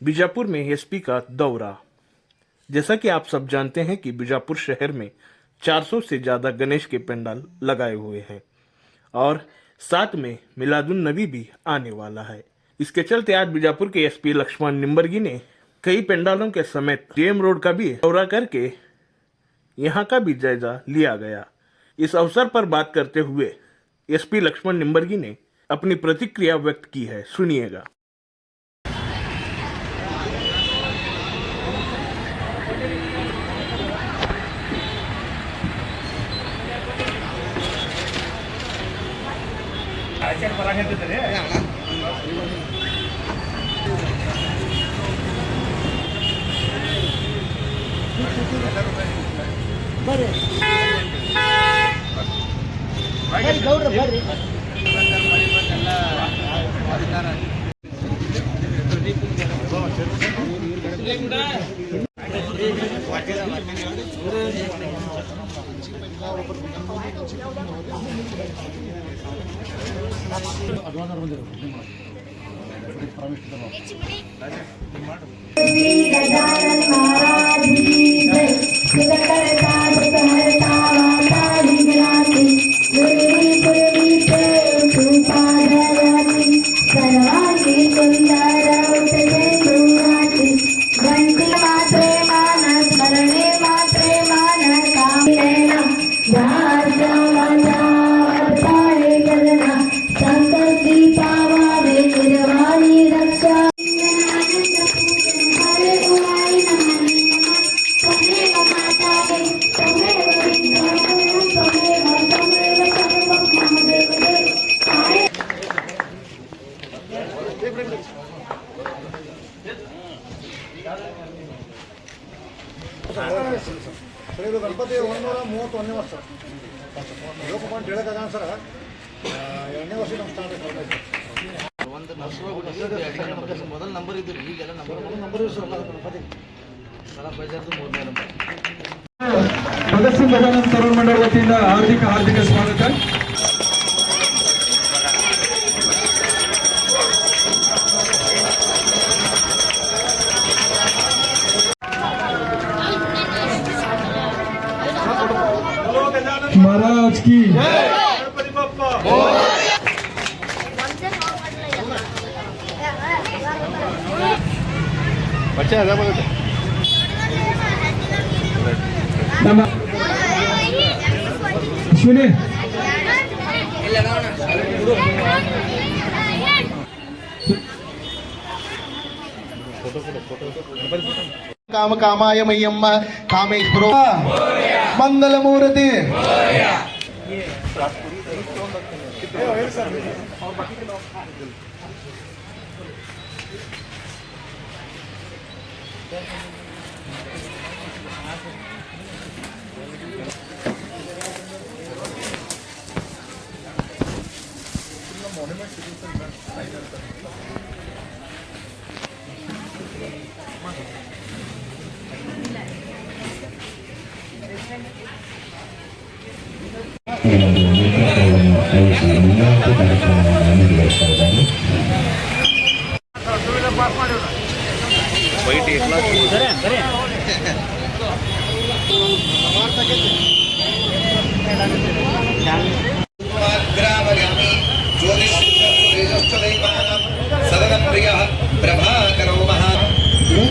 बीजापुर में एसपी का दौरा। जैसा कि आप सब जानते हैं कि बीजापुर शहर में 400 से ज़्यादा गणेश के पंडाल लगाए हुए हैं और साथ में मिलादुन नबी भी आने वाला है। इसके चलते आज बीजापुर के एसपी लक्ष्मण निम्बर्गी ने कई पंडालों के समेत डीएम रोड का भी दौरा करके यहाँ का भी जायजा लिया गया। इस अवसर पर बात करते हुए एसपी लक्ष्मण निम्बर्गी ने अपनी प्रतिक्रिया व्यक्त की है, सुनिएगा। ಸರ್ ಇದು ಗಣಪತಿ 131ನೇ ವರ್ಷ ಲೋಕಮಾನ್ಯ ಹೇಳೋಕ್ಕಾಗಲ್ಲ ಸರ್. 2ನೇ ವರ್ಷ ನಮ್ಮ ಸ್ಟಾರ್ಟ್ ಮೊದಲ ನಂಬರ್ ಇದ್ದು ಈಗೆಲ್ಲ ನಂಬರ್ ಸರ್ ಗಣಪತಿ ಭಗತ್ ಸಿಂಗ್ ಗಜಾನನ ತರುಣ್ ಮಂಡಳ ವತಿಯಿಂದ ಹಾರ್ದಿಕ ಸ್ವಾಗತ. महाराज की बच्चा सुने काम कामाय मह्यम कामेश्वरो मंगलमूर्ति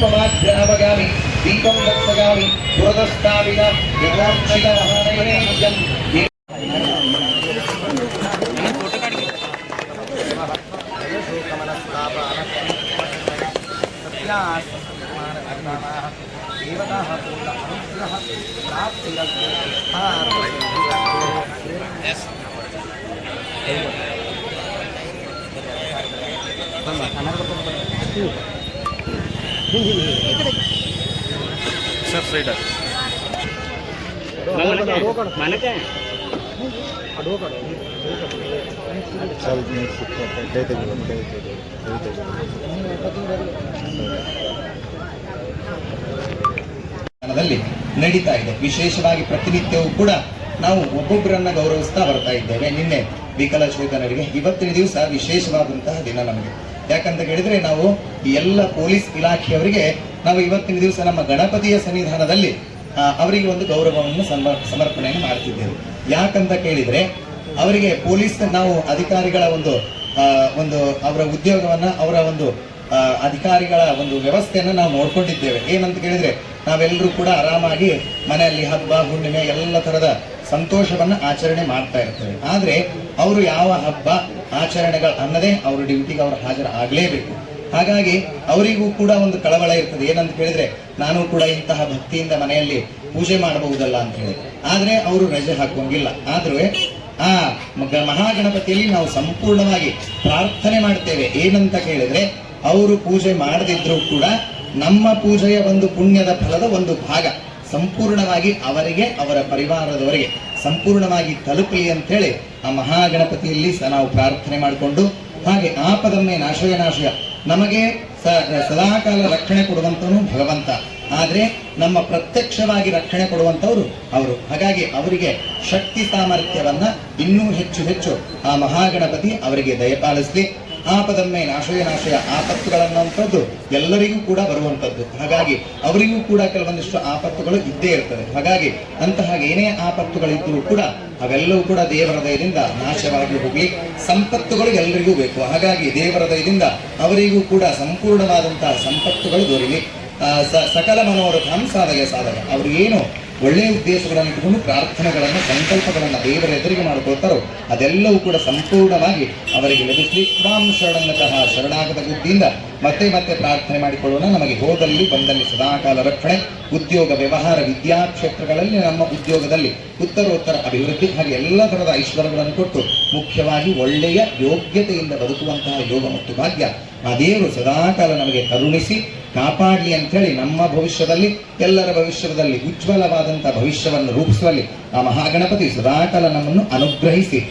प्रभाकरोमहागामी दीपम दक्षगामी दूरदस्ताविना ನಡೀತಾ ಇದೆ. ವಿಶೇಷವಾಗಿ ಪ್ರತಿನಿತ್ಯವೂ ಕೂಡ ನಾವು ಒಬ್ಬೊಬ್ಬರನ್ನ ಗೌರವಿಸ್ತಾ ಬರ್ತಾ ಇದ್ದೇವೆ. ನಿನ್ನೆ ವಿಕಲಚೇತನರಿಗೆ, ಇವತ್ತಿನ ದಿವಸ ವಿಶೇಷವಾದಂತಹ ದಿನ ನಮಗೆ. ಯಾಕಂತ ಹೇಳಿದ್ರೆ ನಾವು ಈ ಎಲ್ಲ ಪೊಲೀಸ್ ಇಲಾಖೆಯವರಿಗೆ ನಾವು ಇವತ್ತಿನ ದಿವಸ ನಮ್ಮ ಗಣಪತಿಯ ಸನ್ನಿಧಾನದಲ್ಲಿ ಅವರಿಗೆ ಒಂದು ಗೌರವವನ್ನು ಸಮರ್ಪಣೆಯನ್ನು ಮಾಡ್ತಿದ್ದೇವೆ. ಯಾಕಂತ ಕೇಳಿದ್ರೆ ಅವರಿಗೆ ಪೊಲೀಸ್ ನಾವು ಅಧಿಕಾರಿಗಳ ಒಂದು ಅವರ ಉದ್ಯೋಗವನ್ನ ಅವರ ಒಂದು ಅಧಿಕಾರಿಗಳ ಒಂದು ವ್ಯವಸ್ಥೆಯನ್ನು ನಾವು ನೋಡ್ಕೊಂಡಿದ್ದೇವೆ. ಏನಂತ ಕೇಳಿದ್ರೆ ನಾವೆಲ್ಲರೂ ಕೂಡ ಆರಾಮಾಗಿ ಮನೆಯಲ್ಲಿ ಹಬ್ಬ ಹುಣ್ಣಿಮೆ ಎಲ್ಲ ತರದ ಸಂತೋಷವನ್ನ ಆಚರಣೆ ಮಾಡ್ತಾ ಇರ್ತೇವೆ. ಆದ್ರೆ ಅವರು ಯಾವ ಹಬ್ಬ ಆಚರಣೆಗಳು ಅನ್ನದೇ ಅವ್ರ ಡ್ಯೂಟಿಗೆ ಅವರು ಹಾಜರಾಗಲೇಬೇಕು. ಹಾಗಾಗಿ ಅವರಿಗೂ ಕೂಡ ಒಂದು ಕಳವಳ ಇರ್ತದೆ. ಏನಂತ ಕೇಳಿದ್ರೆ ನಾನು ಕೂಡ ಇಂತಹ ಭಕ್ತಿಯಿಂದ ಮನೆಯಲ್ಲಿ ಪೂಜೆ ಮಾಡಬಹುದಲ್ಲ ಅಂತ ಹೇಳಿ, ಆದ್ರೆ ಅವರು ರಜೆ ಹಾಕೋಂಗಿಲ್ಲ. ಆದ್ರೆ ಆ ಮಹಾಗಣಪತಿಯಲ್ಲಿ ನಾವು ಸಂಪೂರ್ಣವಾಗಿ ಪ್ರಾರ್ಥನೆ ಮಾಡ್ತೇವೆ. ಏನಂತ ಕೇಳಿದ್ರೆ ಅವರು ಪೂಜೆ ಮಾಡದಿದ್ರು ಕೂಡ ನಮ್ಮ ಪೂಜೆಯ ಒಂದು ಪುಣ್ಯದ ಫಲದ ಒಂದು ಭಾಗ ಸಂಪೂರ್ಣವಾಗಿ ಅವರಿಗೆ ಅವರ ಪರಿವಾರದವರಿಗೆ ಸಂಪೂರ್ಣವಾಗಿ ತಲುಪಲಿ ಅಂತೇಳಿ ಆ ಮಹಾಗಣಪತಿಯಲ್ಲಿ ನಾವು ಪ್ರಾರ್ಥನೆ ಮಾಡಿಕೊಂಡು, ಹಾಗೆ ಆಪದಮ್ಮೆ ನಾಶಯ ನಮಗೆ ಸದಾಕಾಲ ರಕ್ಷಣೆ ಕೊಡುವಂತವನು ಭಗವಂತ, ಆದ್ರೆ ನಮ್ಮ ಪ್ರತ್ಯಕ್ಷವಾಗಿ ರಕ್ಷಣೆ ಕೊಡುವಂತವರು ಅವರು. ಹಾಗಾಗಿ ಅವರಿಗೆ ಶಕ್ತಿ ಸಾಮರ್ಥ್ಯವನ್ನ ಇನ್ನೂ ಹೆಚ್ಚು ಆ ಮಹಾಗಣಪತಿ ಅವರಿಗೆ ದಯಪಾಲಿಸಲಿ. ಆಪದಮ್ಮೆ ನಾಶಯ ಆಪತ್ತುಗಳನ್ನಂಥದ್ದು ಎಲ್ಲರಿಗೂ ಕೂಡ ಬರುವಂಥದ್ದು. ಹಾಗಾಗಿ ಅವರಿಗೂ ಕೂಡ ಕೆಲವೊಂದಿಷ್ಟು ಆಪತ್ತುಗಳು ಇದ್ದೇ ಇರ್ತದೆ. ಹಾಗಾಗಿ ಅಂತಹ ಏನೇ ಆಪತ್ತುಗಳಿದ್ದರೂ ಕೂಡ ಅವೆಲ್ಲವೂ ಕೂಡ ದೇವರ ದಯದಿಂದ ನಾಶವಾಗಿ ಹೋಗಲಿ. ಸಂಪತ್ತುಗಳು ಎಲ್ಲರಿಗೂ ಬೇಕು. ಹಾಗಾಗಿ ದೇವರ ದಯದಿಂದ ಅವರಿಗೂ ಕೂಡ ಸಂಪೂರ್ಣವಾದಂತಹ ಸಂಪತ್ತುಗಳು ದೊರೆಯಲಿ. ಸಕಲ ಮನೋರಥಂ ಸಾಧಕ ಅವರು ಏನು ಒಳ್ಳೆಯ ಉದ್ದೇಶಗಳನ್ನು ಇಟ್ಟುಕೊಂಡು ಪ್ರಾರ್ಥನೆಗಳನ್ನು ಸಂಕಲ್ಪಗಳನ್ನು ದೇವರ ಎದುರಿಗೆ ಮಾಡಿಕೊಳ್ತಾರೋ ಅದೆಲ್ಲವೂ ಕೂಡ ಸಂಪೂರ್ಣವಾಗಿ ಅವರಿಗೆ ಲಭಿಸಲಿ. ತ್ವಾಂ ಶರಣಂಗತಃ ಶರಣಾಗತ ಬುದ್ಧಿಯಿಂದ ಮತ್ತೆ ಪ್ರಾರ್ಥನೆ ಮಾಡಿಕೊಳ್ಳೋಣ. ನಮಗೆ ಹೋದಲ್ಲಿ ಬಂದಲ್ಲಿ ಸದಾಕಾಲ ರಕ್ಷಣೆ, ಉದ್ಯೋಗ ವ್ಯವಹಾರ ವಿದ್ಯಾ ಕ್ಷೇತ್ರಗಳಲ್ಲಿ ನಮ್ಮ ಉದ್ಯೋಗದಲ್ಲಿ ಉತ್ತರೋತ್ತರ ಅಭಿವೃದ್ಧಿ, ಹಾಗೆ ಎಲ್ಲ ತರಹದ ಐಶ್ವರ್ಯಗಳನ್ನು ಕೊಟ್ಟು ಮುಖ್ಯವಾಗಿ ಒಳ್ಳೆಯ ಯೋಗ್ಯತೆಯಿಂದ ಬದುಕುವಂತಹ ಯೋಗ ಮತ್ತು ಭಾಗ್ಯ ಆ ದೇವರು ಸದಾಕಾಲ ನಮಗೆ ಕರುಣಿಸಿ ಕಾಪಾಡಲಿ ಅಂತೇಳಿ ನಮ್ಮ ಭವಿಷ್ಯದಲ್ಲಿ ಎಲ್ಲರ ಭವಿಷ್ಯದಲ್ಲಿ ಉಜ್ವಲವಾದಂತಹ ಭವಿಷ್ಯವನ್ನು ರೂಪಿಸುವಲ್ಲಿ ಆ ಮಹಾಗಣಪತಿ ಸದಾಕಾಲ ನಮ್ಮನ್ನು ಅನುಗ್ರಹಿಸಿ.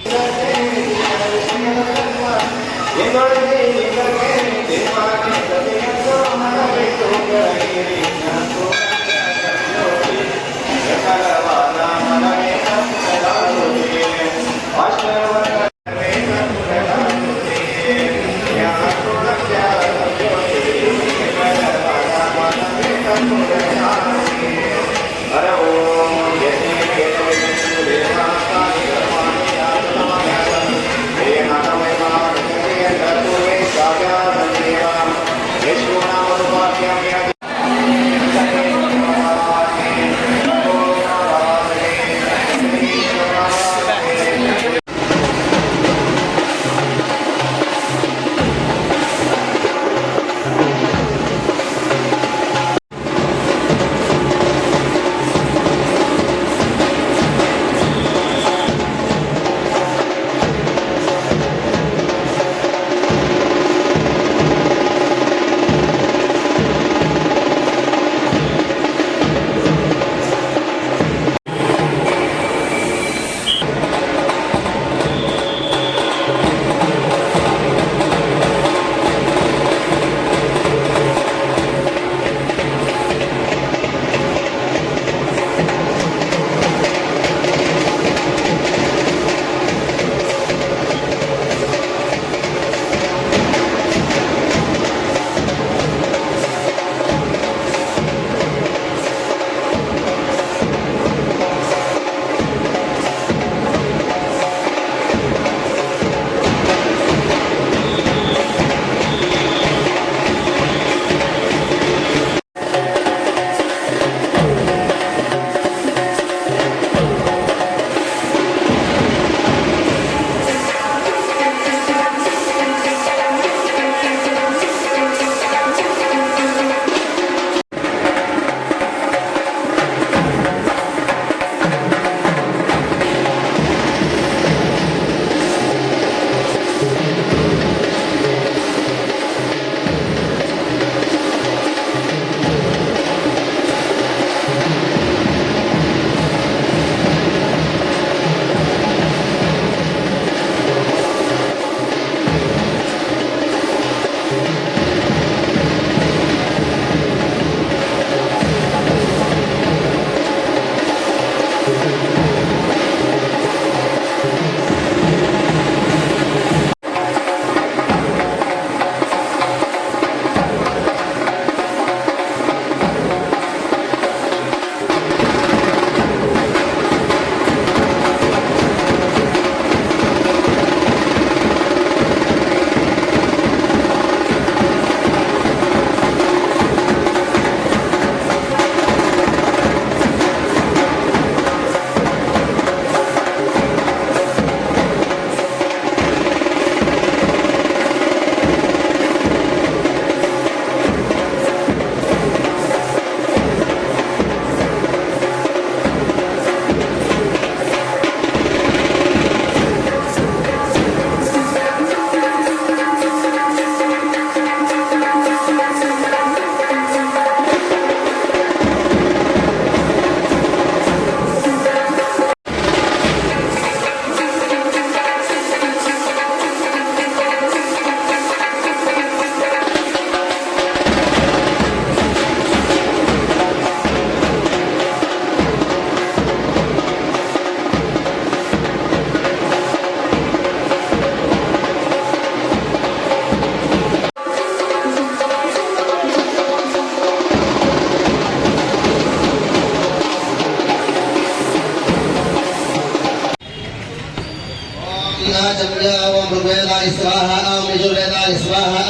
ओम ऋग्वेदाय स्वाहा ओम यजुर्वेदाय स्वाहा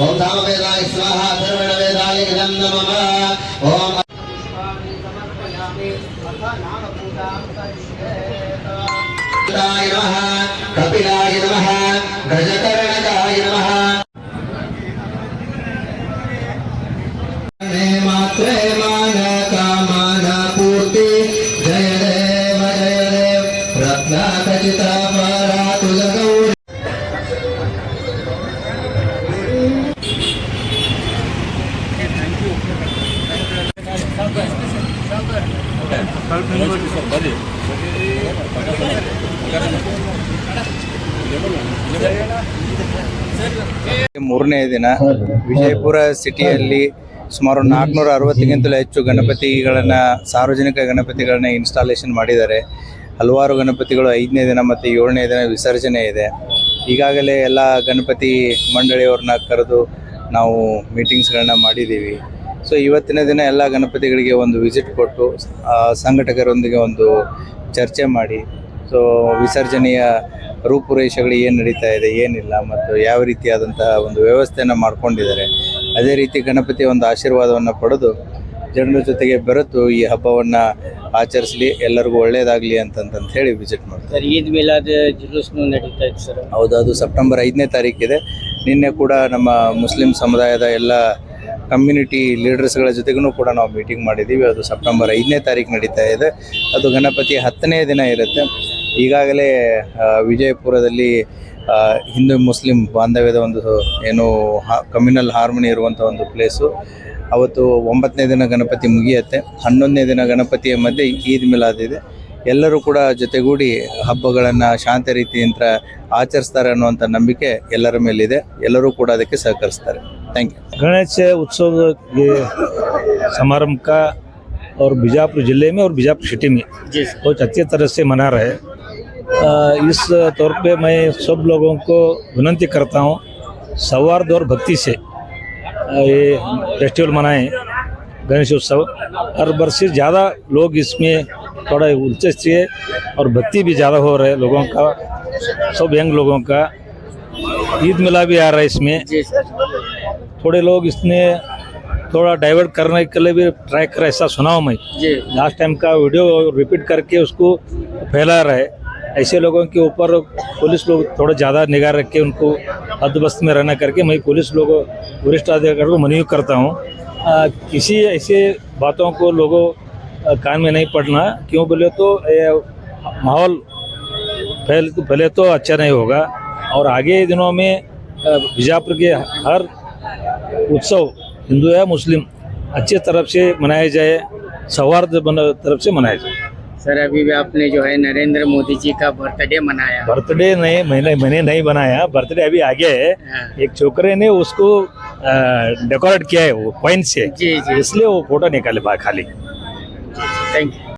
ओम सामवेदाय स्वाहा अथर्वणवेदाय नमः ओम कपिलाय नमः गजकर्णकाय नमः मात्रे मान कामान पूर्ति जय देव रत्न खचित परातुल गौरी ಮೂರನೇ ದಿನ ವಿಜಯಪುರ ಸಿಟಿಯಲ್ಲಿ ಸುಮಾರು 460ಕ್ಕಿಂತಲೂ ಹೆಚ್ಚು ಗಣಪತಿಗಳನ್ನು ಸಾರ್ವಜನಿಕ ಗಣಪತಿಗಳನ್ನ ಇನ್ಸ್ಟಾಲೇಷನ್ ಮಾಡಿದ್ದಾರೆ. ಹಲವಾರು ಗಣಪತಿಗಳು 5ನೇ ದಿನ ಮತ್ತು 7ನೇ ದಿನ ವಿಸರ್ಜನೆ ಇದೆ. ಈಗಾಗಲೇ ಎಲ್ಲ ಗಣಪತಿ ಮಂಡಳಿಯವ್ರನ್ನ ಕರೆದು ನಾವು ಮೀಟಿಂಗ್ಸ್ಗಳನ್ನ ಮಾಡಿದ್ದೀವಿ. ಸೊ ಇವತ್ತಿನ ದಿನ ಎಲ್ಲ ಗಣಪತಿಗಳಿಗೆ ಒಂದು ವಿಸಿಟ್ ಕೊಟ್ಟು ಸಂಘಟಕರೊಂದಿಗೆ ಒಂದು ಚರ್ಚೆ ಮಾಡಿ ಸೊ ವಿಸರ್ಜನೆಯ ರೂಪುರೇಷೆಗಳು ಏನು ನಡೀತಾ ಇದೆ ಏನಿಲ್ಲ ಮತ್ತು ಯಾವ ರೀತಿಯಾದಂತಹ ಒಂದು ವ್ಯವಸ್ಥೆಯನ್ನು ಮಾಡ್ಕೊಂಡಿದ್ದಾರೆ, ಅದೇ ರೀತಿ ಗಣಪತಿಯ ಒಂದು ಆಶೀರ್ವಾದವನ್ನು ಪಡೆದು ಜನರ ಜೊತೆಗೆ ಬೆರೆತು ಈ ಹಬ್ಬವನ್ನು ಆಚರಿಸಲಿ, ಎಲ್ಲರಿಗೂ ಒಳ್ಳೆಯದಾಗಲಿ ಅಂತಂತ ಹೇಳಿ ವಿಸಿಟ್ ಮಾಡ್ತಾರೆ. ಸರ್, ಈದ್ ಮಿಲಾದ್ ಜುಲೂಸ್ನು ನಡೀತಾ ಇತ್ತು ಸರ್. ಹೌದು, ಅದು ಸೆಪ್ಟೆಂಬರ್ 5ನೇ ತಾರೀಕಿದೆ. ನಿನ್ನೆ ಕೂಡ ನಮ್ಮ ಮುಸ್ಲಿಂ ಸಮುದಾಯದ ಎಲ್ಲ ಕಮ್ಯುನಿಟಿ ಲೀಡರ್ಸ್ಗಳ ಜೊತೆಗೂ ಕೂಡ ನಾವು ಮೀಟಿಂಗ್ ಮಾಡಿದ್ದೀವಿ. ಅದು ಸೆಪ್ಟೆಂಬರ್ 5ನೇ ತಾರೀಕು ನಡೀತಾ ಇದೆ. ಅದು ಗಣಪತಿ 10ನೇ ದಿನ ಇರುತ್ತೆ. ಈಗಾಗಲೇ ವಿಜಯಪುರದಲ್ಲಿ ಹಿಂದೂ ಮುಸ್ಲಿಂ ಬಾಂಧವ್ಯದ ಒಂದು ಏನು ಕಮ್ಯುನಲ್ ಹಾರ್ಮನಿ ಇರುವಂಥ ಒಂದು ಪ್ಲೇಸು. ಅವತ್ತು 9ನೇ ದಿನ ಗಣಪತಿ ಮುಗಿಯುತ್ತೆ. 11ನೇ ದಿನ ಗಣಪತಿಯ ಮಧ್ಯೆ ಈದ್ ಮಿಲಾದ್ ಇದೆ. ಎಲ್ಲರೂ ಕೂಡ ಜೊತೆಗೂಡಿ ಹಬ್ಬಗಳನ್ನು ಶಾಂತ ರೀತಿಯಿಂದ ಆಚರಿಸ್ತಾರೆ ಅನ್ನುವಂಥ ನಂಬಿಕೆ ಎಲ್ಲರ ಮೇಲಿದೆ. ಎಲ್ಲರೂ ಕೂಡ ಅದಕ್ಕೆ ಸಹಕರಿಸ್ತಾರೆ. Thank you. गणेश उत्सव ये समारंभ का और बीजापुर जिले में और बीजापुर सिटी में बहुत अच्छी तरह से मना रहे। इस तौर पे मैं सब लोगों को विनती करता हूँ सौहार्द और भक्ति से ये फेस्टिवल मनाएं, गणेश उत्सव। हर वर्ष से ज़्यादा लोग इसमें थोड़ा दिलचस्पी है और भक्ति भी ज़्यादा हो रहा है लोगों का, सब यंग लोगों का। ईद मिला भी आ रहा है इसमें। थोड़े लोग इसमें थोड़ा डाइवर्ट करने के लिए भी ट्राई कर, ऐसा सुना हूँ मैं। लास्ट टाइम का वीडियो रिपीट करके उसको फैला रहे। ऐसे लोगों के ऊपर पुलिस लोग थोड़ा ज़्यादा निगाह रख के उनको हदबस्त में रहना करके मैं पुलिस लोगों वरिष्ठ अधिकारी को मनवी करता हूँ किसी ऐसे बातों को लोगों कान में नहीं पड़ना। क्यों बोले तो माहौल पहले तो अच्छा नहीं होगा और आगे दिनों में बीजापुर के हर उत्सव हिंदू या मुस्लिम अच्छी तरफ से मनाया जाए, सौहार्द तरफ से मनाया जाए। सर, अभी भी आपने जो है नरेंद्र मोदी जी का बर्थडे मनाया। बर्थडे नहीं, मैंने नहीं बनाया। बर्थडे अभी आगे है। एक छोकरे ने उसको डेकोरेट किया है वो कॉइन से, जी जी, इसलिए वो फोटो निकाले खाली। Thank you.